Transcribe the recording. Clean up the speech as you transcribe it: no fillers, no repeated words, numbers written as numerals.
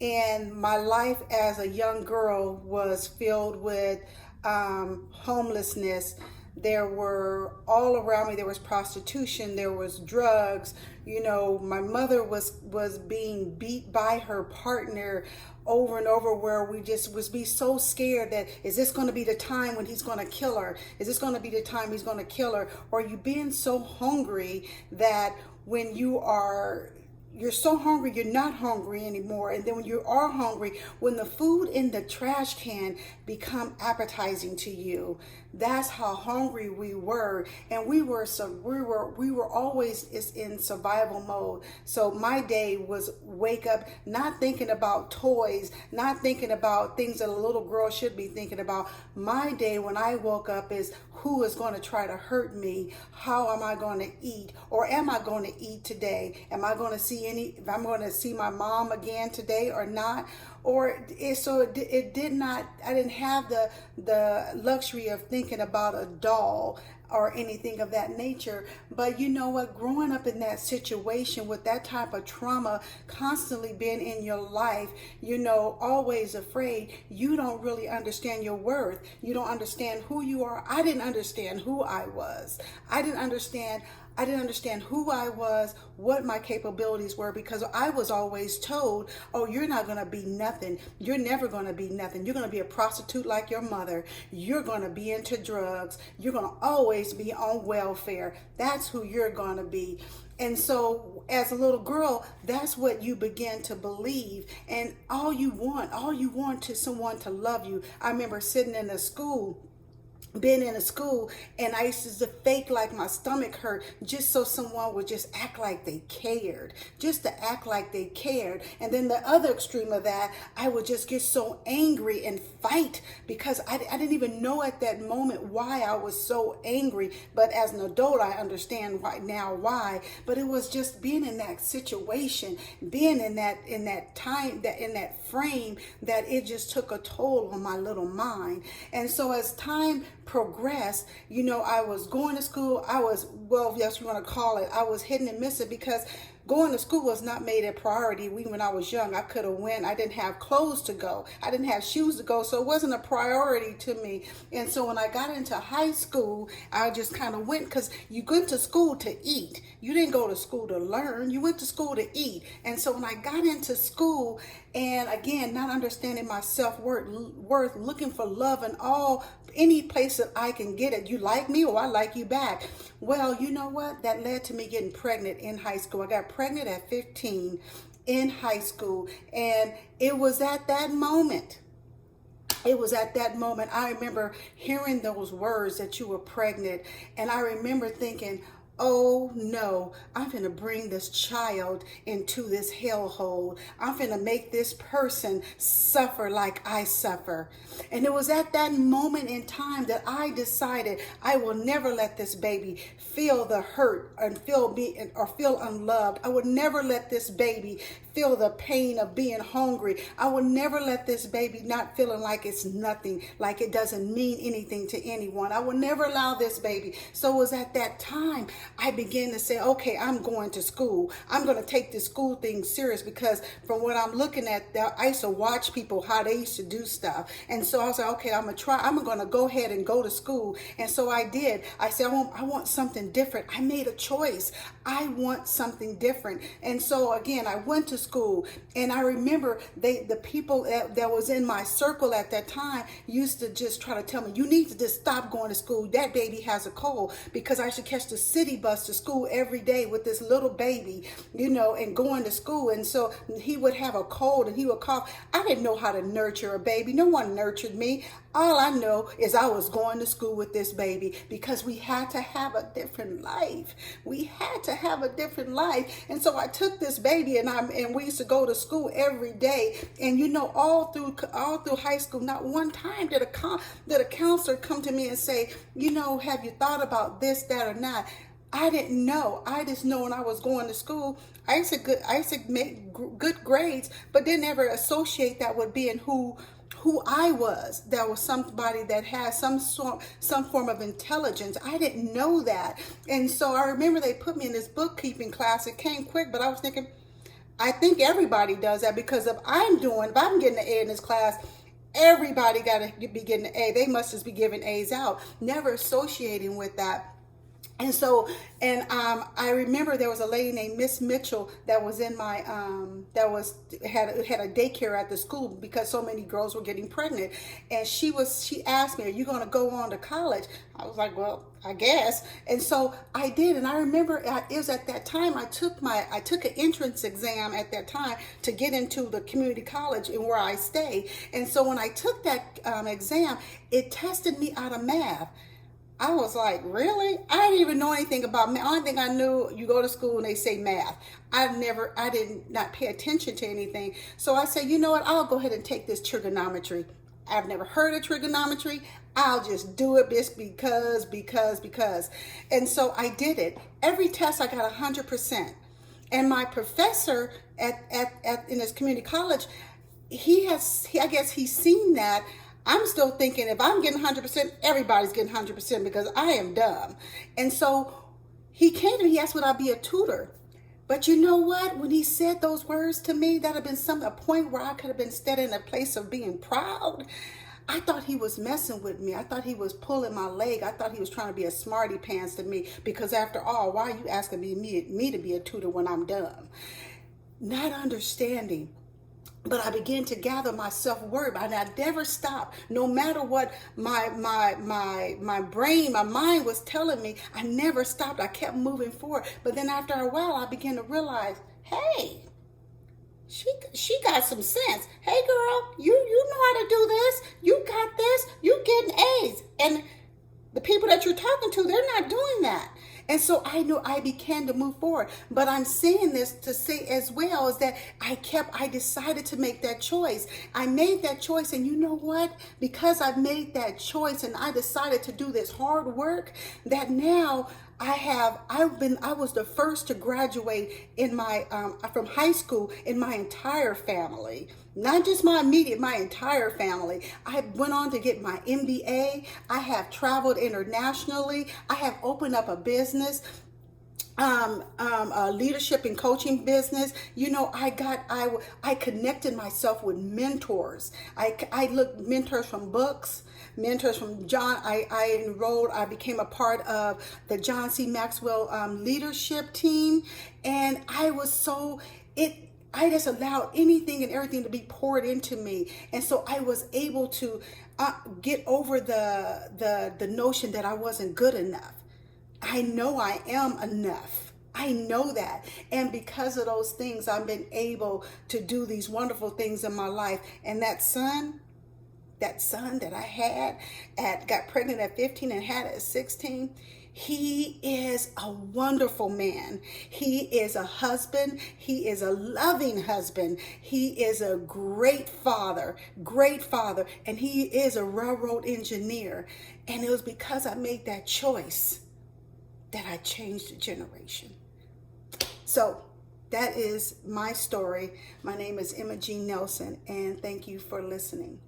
And my life as a young girl was filled with homelessness. There were all around me, there was prostitution, there was drugs. You know, my mother was being beat by her partner over and over, where we just was be so scared that, is this going to be the time when he's going to kill her? Is this going to be the time he's going to kill her? Or you being so hungry that when you're so hungry, you're not hungry anymore. And then when you are hungry, when the food in the trash can become appetizing to you, that's how hungry we were. And we were always in survival mode. So my day was wake up, not thinking about toys, not thinking about things that a little girl should be thinking about. My day when I woke up is, who is going to try to hurt me? How am I going to eat? Or am I going to eat today? Am I going to see if I'm going to see my mom again today or not? Or it did not, I didn't have the luxury of thinking about a doll or anything of that nature. But you know what, growing up in that situation with that type of trauma constantly being in your life, you know, always afraid, you don't really understand your worth. You don't understand who you are. I didn't understand who I was. I didn't understand who I was, what my capabilities were, because I was always told, oh, you're not going to be nothing. You're never going to be nothing. You're going to be a prostitute like your mother. You're going to be into drugs. You're going to always be on welfare. That's who you're going to be. And so as a little girl, that's what you begin to believe. And all you want is someone to love you. I remember sitting in a school, been in a school, and I used to fake like my stomach hurt just so someone would just act like they cared, just to act like they cared. And then the other extreme of that, I would just get so angry and fight, because I didn't even know at that moment why I was so angry. But as an adult, I understand why. But it was just being in that situation, being in that time, in that frame, that it just took a toll on my little mind. And so as time progressed, you know, I was going to school. Well, yes, you want to call it, I was hitting and missing, because going to school was not made a priority. When I was young, I could have went. I didn't have clothes to go. I didn't have shoes to go. So it wasn't a priority to me. And so when I got into high school, I just kind of went, because you went to school to eat. You didn't go to school to learn. You went to school to eat. And so when I got into school, and again, not understanding my self-worth, looking for love in any place that I can get it. You like me, or I like you back. Well, you know what? That led to me getting pregnant in high school. I got pregnant at 15 in high school. And it was at that moment. I remember hearing those words, that you were pregnant. And I remember thinking, oh no, I'm going to bring this child into this hellhole. I'm going to make this person suffer like I suffer. And it was at that moment in time that I decided I will never let this baby feel the hurt and feel unloved. I would never let this baby feel the pain of being hungry. I will never let this baby not feeling like it's nothing, like it doesn't mean anything to anyone. I will never allow this baby. So it was at that time I began to say, okay, I'm going to school. I'm going to take this school thing serious, because from what I'm looking at, I used to watch people, how they used to do stuff. And so I was like, okay, I'm going to go ahead and go to school. And so I did. I said, I want something different. I made a choice. I want something different. And so again, I went to school, and I remember the people that was in my circle at that time used to just try to tell me, you need to just stop going to school. That baby has a cold, because I should catch the city bus to school every day with this little baby, you know, and going to school. And so he would have a cold and he would cough. I didn't know how to nurture a baby. No one nurtured me. All I know is I was going to school with this baby, because we had to have a different life. We had to have a different life. And so I took this baby, and we used to go to school every day. And you know, all through high school, not one time did a counselor come to me and say, you know, have you thought about this, that, or not? I didn't know. I just know when I was going to school, I used to make good grades, but didn't ever associate that with being who I was. There was somebody that had some form of intelligence. I didn't know that. And so I remember they put me in this bookkeeping class. It came quick, but I was thinking, I think everybody does that, because if I'm getting an A in this class, everybody got to be getting an A. They must just be giving A's out, never associating with that. And so, I remember there was a lady named Miss Mitchell that was in my had a daycare at the school, because so many girls were getting pregnant, and she asked me, "Are you going to go on to college?" I was like, "Well, I guess." And so I did, and I remember it was at that time I took an entrance exam at that time to get into the community college and where I stay. And so when I took that exam, it tested me out of math. I was like, really? I didn't even know anything about math. The only thing I knew, you go to school and they say math. I did not pay attention to anything. So I said, you know what? I'll go ahead and take this trigonometry. I've never heard of trigonometry. I'll just do it just because. And so I did it. Every test I got 100%. And my professor in his community college, I guess he's seen that. I'm still thinking if I'm getting 100%, everybody's getting 100% because I am dumb. And so he came to me, he asked would I be a tutor. But you know what? When he said those words to me, that had been a point where I could have been steady in a place of being proud. I thought he was messing with me. I thought he was pulling my leg. I thought he was trying to be a smarty pants to me, because after all, why are you asking me to be a tutor when I'm dumb? Not understanding. But I began to gather my self-worth, and I never stopped. No matter what my brain, my mind was telling me, I never stopped. I kept moving forward. But then after a while, I began to realize, hey, she got some sense. Hey, girl, you know how to do this. You got this. You getting A's. And the people that you're talking to, they're not doing that. And so I knew I began to move forward. But I'm saying this to say as well is that I decided to make that choice. I made that choice, and you know what? Because I've made that choice and I decided to do this hard work, that now I was the first to graduate in from high school in my entire family. Not just my entire family. I went on to get my MBA. I have traveled internationally. I have opened up a business, a leadership and coaching business. You know, I connected myself with mentors. I looked mentors from books, mentors from John. I became a part of the John C. Maxwell leadership team, and I just allowed anything and everything to be poured into me. And so I was able to get over the notion that I wasn't good enough. I know I am enough. I know that. And because of those things, I've been able to do these wonderful things in my life. And that son that I got pregnant at 15 and had at 16, he is a wonderful man. He is a husband. He is a loving husband. He is a great father, and he is a railroad engineer. And it was because I made that choice that I changed a generation. So that is my story. My name is Emogene Nelson, and thank you for listening.